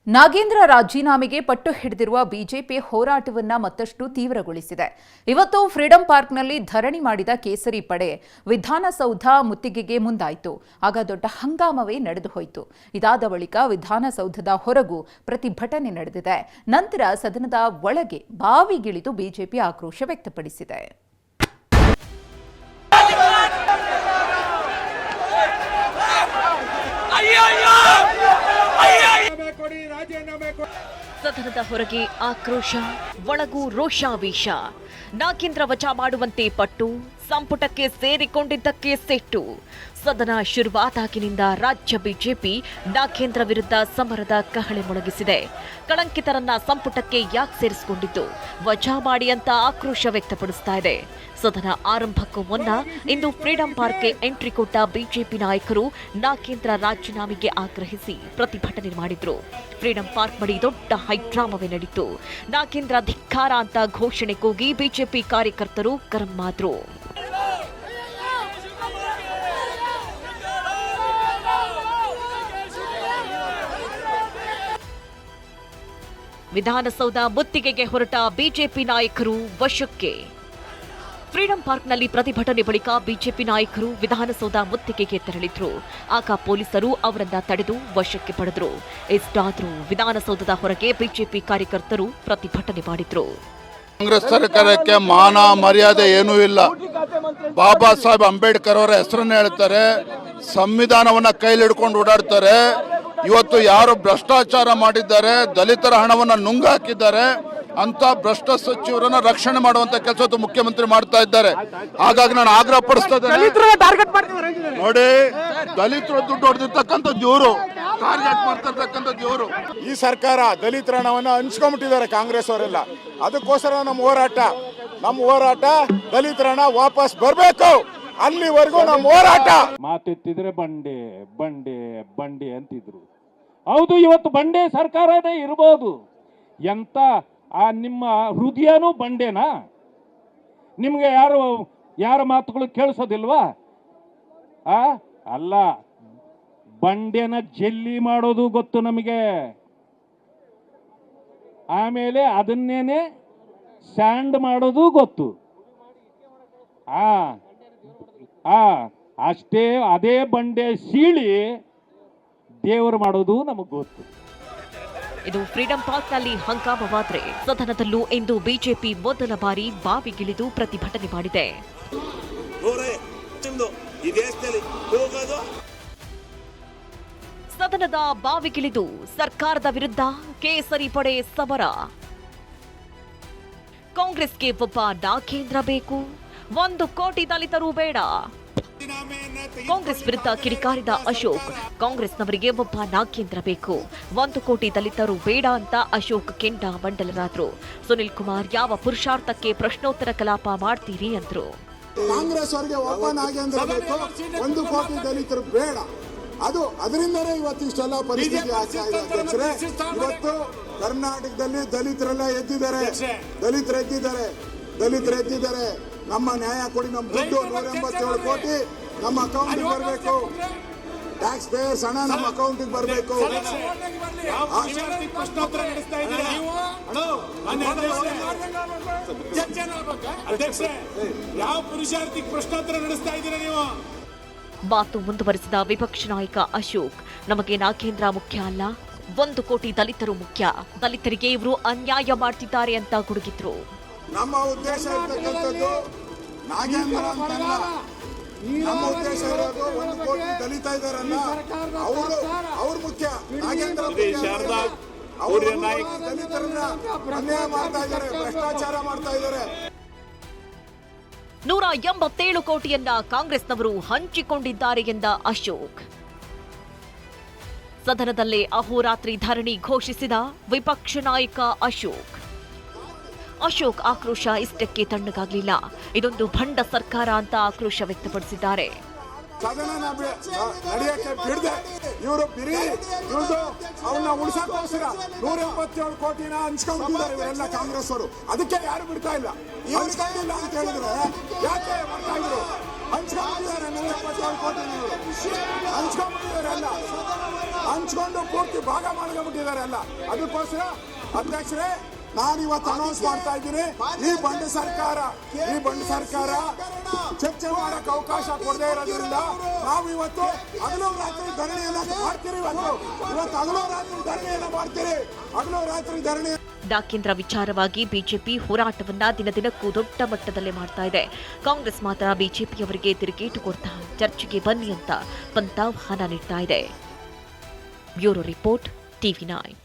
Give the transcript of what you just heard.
ನಾಗೇಂದ್ರ ರಾಜೀನಾಮೆಗೆ ಪಟ್ಟು ಹಿಡಿದಿರುವ ಬಿಜೆಪಿ ಹೋರಾಟವನ್ನ ಮತ್ತಷ್ಟು ತೀವ್ರಗೊಳಿಸಿದೆ. ಇವತ್ತು ಫ್ರೀಡಂ ಪಾರ್ಕ್ನಲ್ಲಿ ಧರಣಿ ಮಾಡಿದ ಕೇಸರಿ ಪಡೆ ವಿಧಾನಸೌಧ ಮುತ್ತಿಗೆಗೆ ಮುಂದಾಯಿತು. ಆಗ ದೊಡ್ಡ ಹಂಗಾಮವೇ ನಡೆದು ಹೋಯಿತು. ಇದಾದ ಬಳಿಕ ವಿಧಾನಸೌಧದ ಹೊರಗೂ ಪ್ರತಿಭಟನೆ ನಡೆದಿದೆ. ನಂತರ ಸದನದ ಒಳಗೆ ಬಾವಿಗಿಳಿದು ಬಿಜೆಪಿ ಆಕ್ರೋಶ ವ್ಯಕ್ತಪಡಿಸಿದೆ. ಸದನದ ಹೊರಗೆ ಆಕ್ರೋಶ, ಒಳಗೂ ರೋಷಾವೇಶ. ನಾಗೇಂದ್ರ ವಜಾ ಮಾಡುವಂತೆ ಪಟ್ಟು, ಸಂಪುಟಕ್ಕೆ ಸೇರಿಕೊಂಡಿದ್ದಕ್ಕೆ ಸಿಟ್ಟು. ಸದನ ಶುರುವಾದಾಗಿನಿಂದ ರಾಜ್ಯ ಬಿಜೆಪಿ ನಾಗೇಂದ್ರ ವಿರುದ್ಧ ಸಮರದ ಕಹಳೆ ಮೊಳಗಿಸಿದೆ. ಕಳಂಕಿತರನ್ನ ಸಂಪುಟಕ್ಕೆ ಯಾಕೆ ಸೇರಿಸಿಕೊಂಡಿದ್ದು, ವಜಾ ಮಾಡಿ ಅಂತ ಆಕ್ರೋಶ ವ್ಯಕ್ತಪಡಿಸ್ತಾ ಇದೆ. ಸದನ ಆರಂಭಕ್ಕೂ ಮುನ್ನ ಇಂದು ಫ್ರೀಡಂ ಪಾರ್ಕ್ಗೆ ಎಂಟ್ರಿ ಕೊಟ್ಟ ಬಿಜೆಪಿ ನಾಯಕರು ನಾಗೇಂದ್ರ ರಾಜೀನಾಮೆಗೆ ಆಗ್ರಹಿಸಿ ಪ್ರತಿಭಟನೆ ಮಾಡಿದ್ರು. ಫ್ರೀಡಂ ಪಾರ್ಕ್ ಬಳಿ ದೊಡ್ಡ ಹೈಡ್ರಾಮವೇ ನಡೆಯಿತು. ನಾಗೇಂದ್ರ ಧಿಕ್ಕಾರ ಅಂತ ಘೋಷಣೆ ಕೂಗಿ ಬಿಜೆಪಿ ಕಾರ್ಯಕರ್ತರು ಗರಂ ಆದ್ರು. ವಿಧಾನಸೌಧ ಮುತ್ತಿಗೆಗೆ ಹೊರಟ ಬಿಜೆಪಿ ನಾಯಕರು ವಶಕ್ಕೆ. ಫ್ರೀಡಂ ಪಾರ್ಕ್ನಲ್ಲಿ ಪ್ರತಿಭಟನೆ ಬಳಿಕ ಬಿಜೆಪಿ ನಾಯಕರು ವಿಧಾನಸೌಧ ಮುತ್ತಿಗೆಗೆ ತೆರಳಿದ್ರು. ಆಗ ಪೊಲೀಸರು ಅವರನ್ನ ತಡೆದು ವಶಕ್ಕೆ ಪಡೆದ್ರು. ಇಷ್ಟಾದರೂ ವಿಧಾನಸೌಧದ ಹೊರಗೆ ಬಿಜೆಪಿ ಕಾರ್ಯಕರ್ತರು ಪ್ರತಿಭಟನೆ ಮಾಡಿದ್ರು. ಕಾಂಗ್ರೆಸ್ ಸರ್ಕಾರಕ್ಕೆ ಮಾನ ಮರ್ಯಾದೆ ಏನೂ ಇಲ್ಲ. ಬಾಬಾ ಸಾಹೇಬ್ ಅಂಬೇಡ್ಕರ್ ಅವರ ಹೆಸರನ್ನ ಹೇಳ್ತಾರೆ, ಸಂವಿಧಾನವನ್ನ ಕೈಲಿಡ್ಕೊಂಡು ಓಡಾಡ್ತಾರೆ. ಇವತ್ತು ಯಾರು ಭ್ರಷ್ಟಾಚಾರ ಮಾಡಿದ್ದಾರೆ, ದಲಿತರ ಹಣವನ್ನ ನುಂಗಾಕಿದ್ದಾರೆ ಅಂತ ಭ್ರಷ್ಟ ಸಚಿವರನ್ನ ರಕ್ಷಣೆ ಮಾಡುವಂತ ಕೆಲಸ ಮುಖ್ಯಮಂತ್ರಿ ಮಾಡ್ತಾ ಇದ್ದಾರೆ. ಹಾಗಾಗಿ ನಾನು ಆಗ್ರಹ ಪಡಿಸ್ತಾ ಇದ್ದೇನೆ, ನೋಡಿ ದಲಿತರು ದುಡ್ಡು ಹೊಡೆದಿರ್ತಕ್ಕಂಥದ್ದು ಇವರು, ಟಾರ್ಗೆಟ್ ಮಾಡ್ತಿರ್ತಕ್ಕಂಥದ್ದು ಇವರು. ಈ ಸರ್ಕಾರ ದಲಿತರ ಹಣವನ್ನ ಹಂಚ್ಕೊಂಡ್ಬಿಟ್ಟಿದ್ದಾರೆ ಕಾಂಗ್ರೆಸ್ ಅವರೆಲ್ಲ. ಅದಕ್ಕೋಸ್ಕರ ನಮ್ಮ ಹೋರಾಟ ದಲಿತರ ಹಣ ವಾಪಸ್ ಬರಬೇಕು, ಅಲ್ಲಿವರೆಗೂ ನಮ್ಮ ಹೋರಾಟ. ಮಾತೆತ್ತಿದ್ರೆ ಬಂಡೆ ಬಂಡೆ ಬಂಡೆ ಅಂತಿದ್ರು. ಹೌದು, ಇವತ್ತು ಬಂಡೆ ಸರ್ಕಾರನೇ ಇರಬಹುದು. ಎಂತ ನಿಮ್ಮ ಹೃದಯನೂ ಬಂಡೆನಾ? ನಿಮ್ಗೆ ಯಾರ ಮಾತುಗಳು ಕೇಳಿಸೋದಿಲ್ವಾ? ಅಲ್ಲ, ಬಂಡೆನ ಜಲ್ಲಿ ಮಾಡೋದು ಗೊತ್ತು ನಮಗೆ. ಆಮೇಲೆ ಅದನ್ನೇನೆ ಸ್ಯಾಂಡ್ ಮಾಡೋದು ಗೊತ್ತು. ಅಷ್ಟೇ, ಅದೇ ಬಂಡೆ ಸೀಳಿ ದೇವರು ಮಾಡೋದು ನಮಗ್ ಗೊತ್ತು. ಇದು ಫ್ರೀಡಂ ಪಾರ್ಕ್ನಲ್ಲಿ ಹಂಗಾಮವಾದ್ರೆ ಸದನದಲ್ಲೂ ಇಂದು ಬಿಜೆಪಿ ಮೊದಲ ಬಾರಿ ಬಾವಿಗಿಳಿದು ಪ್ರತಿಭಟನೆ ಮಾಡಿದೆ. ಸದನದ ಬಾವಿಗಿಳಿದು ಸರ್ಕಾರದ ವಿರುದ್ಧ ಕೇಸರಿ ಪಡೆ ಸಮರ. ಕಾಂಗ್ರೆಸ್ಗೆ ಒಬ್ಬ ನಾಗೇಂದ್ರ ಬೇಕು, 1 ಕೋಟಿ ದಲಿತರು ಬೇಡ. ಕಾಂಗ್ರೆಸ್ ವಿರುದ್ಧ ಕಿಡಿಕಾರಿದ ಅಶೋಕ್, ಕಾಂಗ್ರೆಸ್ನವರಿಗೆ ಒಬ್ಬ ನಾಗೇಂದ್ರ ಬೇಕು, 1 ಕೋಟಿ ದಲಿತರು ಬೇಡ ಅಂತ ಅಶೋಕ್ ಕೆಂಡ ಮಂಡಲರಾದ್ರು. ಸುನಿಲ್ ಕುಮಾರ್ ಯಾವ ಪುರುಷಾರ್ಥಕ್ಕೆ ಪ್ರಶ್ನೋತ್ತರ ಕಲಾಪ ಮಾಡ್ತೀರಿ ಅಂದ್ರು. ಕಾಂಗ್ರೆಸ್ ಅವರಿಗೆ ಒಬ್ಬ ನಾಗೇಂದ್ರ ಬೇಕು, 1 ಕೋಟಿ ದಲಿತರು ಬೇಡ. ಅದರಿಂದಲೇ ಇವತ್ತು ಇಷ್ಟೆಲ್ಲ ಪರಿಸ್ಥಿತಿ ಆಗ್ತಾ ಇದೆ ಅಧ್ಯಕ್ಷರೇ. ಇವತ್ತು ಕರ್ನಾಟಕದಲ್ಲಿ ದಲಿತರೆಲ್ಲ ಎದ್ದಿದ್ದಾರೆ. ನಮ್ಮ ನ್ಯಾಯ ಕೊಡಿ, ನಮ್ಮ ದುಡ್ಡು 187 ಕೋಟಿ ನಮ್ಮ ಅಕೌಂಟಿಗೆ ಬರಬೇಕು. ಟ್ಯಾಕ್ಸ್ ಪೇಯರ್ಸ್ ಹಣ ನಮ್ಮ ಅಕೌಂಟಿಗೆ ಬರಬೇಕು. ಯಾವ ಪುರುಷಾರ್ಥಿಗೆ ಪ್ರಶ್ನೋತ್ತರ ನಡೆಸ್ತಾ ಇದ್ದೀರಾ ನೀವು? ಮಾತು ಮುಂದುವರೆಸಿದ ವಿಪಕ್ಷ ನಾಯಕ ಅಶೋಕ್, ನಮಗೆ ನಾಗೇಂದ್ರ ಮುಖ್ಯ ಅಲ್ಲ, 1 ಕೋಟಿ ದಲಿತರು ಮುಖ್ಯ. ದಲಿತರಿಗೆ ಇವರು ಅನ್ಯಾಯ ಮಾಡ್ತಿದ್ದಾರೆ ಅಂತ ಗುಡುಗಿದ್ರು. ನಮ್ಮ ಉದ್ದೇಶ ಇರ್ತಕ್ಕಂಥದ್ದು ನಾಗೇಂದ್ರ ಅಂತಲ್ಲ, ನಮ್ಮ ಉದ್ದೇಶ ಇರೋದು 1 ಕೋಟಿ ದಲಿತ ಇದಾರಲ್ಲ, ಅವ್ರು ಮುಖ್ಯ. ನಾಗೇಂದ್ರ ದಲಿತರನ್ನ ಅನ್ಯಾಯ ಮಾಡ್ತಾ ಇದ್ದಾರೆ, ಭ್ರಷ್ಟಾಚಾರ ಮಾಡ್ತಾ ಇದ್ದಾರೆ. 187 ಕೋಟಿಯನ್ನ ಕಾಂಗ್ರೆಸ್ನವರು ಹಂಚಿಕೊಂಡಿದ್ದಾರೆ ಎಂದ ಅಶೋಕ್. ಸದನದಲ್ಲೇ ಅಹೋರಾತ್ರಿ ಧರಣಿ ಘೋಷಿಸಿದ ವಿಪಕ್ಷ ನಾಯಕ ಅಶೋಕ್ ಆಕ್ರೋಶ ಇಷ್ಟಕ್ಕೆ ತಣ್ಣಗಾಗಲಿಲ್ಲ. ಇದೊಂದು ಭಂಡ ಸರ್ಕಾರ ಅಂತ ಆಕ್ರೋಶ ವ್ಯಕ್ತಪಡಿಸಿದ್ದಾರೆ. ಸದನ ನಡೆಯಕ್ಕೆ ಬಿಡದೆ ಇವರು ಅವನ್ನ ಉಳಿಸೋಕ್ಕೋಸ್ಕರ 187 ಕೋಟಿನ ಹಂಚ್ಕೊಂಡಿದ್ದಾರೆ ಇವರೆಲ್ಲ ಕಾಂಗ್ರೆಸ್ ಅವರು. ಅದಕ್ಕೆ ಯಾರು ಬಿಡ್ತಾ ಇಲ್ಲ. ಹಂಚ್ಕೊಂಡಿಲ್ಲ ಅಂತ ಹೇಳಿದ್ರೆ ಯಾಕೆ ಬರ್ತಾ ಇದ್ರು? ಹಂಚ್ಕೊಂಡಿದ್ದಾರೆ 187 ಕೋಟಿ ಹಂಚ್ಕೊಂಡಿದ್ದಾರಲ್ಲ. ಹಂಚ್ಕೊಂಡು ಪೂರ್ತಿ ಭಾಗ ಮಾಡ್ಕೊಂಡ್ಬಿಟ್ಟಿದ್ದಾರೆ ಎಲ್ಲ. ಅದಕ್ಕೋಸ್ಕರ ಅಧ್ಯಕ್ಷರೇ ನಾನು ಇವತ್ತು ಅನೌನ್ಸ್ ಮಾಡ್ತಾ ಇದ್ದೀನಿ, ಈ ಬಂಡ ಸರ್ಕಾರ ಚರ್ಚೆ ಮಾಡಕ್ಕೆ ಅವಕಾಶ ಕೊಡದೇ ಇರೋದ್ರಿಂದ ನಾವು ಇವತ್ತು ಹಗಲು ರಾತ್ರಿ ಧರಣಿಯನ್ನ ಮಾಡ್ತೀರಿ. ಇವತ್ತು ಹಗಲು ರಾತ್ರಿ ಧರಣಿಯನ್ನ ಮಾಡ್ತೀರಿ, ಹಗಲು ರಾತ್ರಿ ಧರಣಿ. ನಾಗೇಂದ್ರ ವಿಚಾರವಾಗಿ ಬಿಜೆಪಿ ಹೋರಾಟವನ್ನ ದಿನದಿನಕ್ಕೂ ದೊಡ್ಡ ಮಟ್ಟದಲ್ಲಿ ಮಾಡ್ತಾ ಇದೆ. ಕಾಂಗ್ರೆಸ್ ಮಾತ್ರ ಬಿಜೆಪಿಯವರಿಗೆ ತಿರುಗೇಟು ಕೊಡ್ತಾ ಚರ್ಚೆಗೆ ಬನ್ನಿ ಅಂತ ಪಂಥಾಹ್ವಾನ ನೀಡ್ತಾ ಇದೆ. Bureau report, TV9.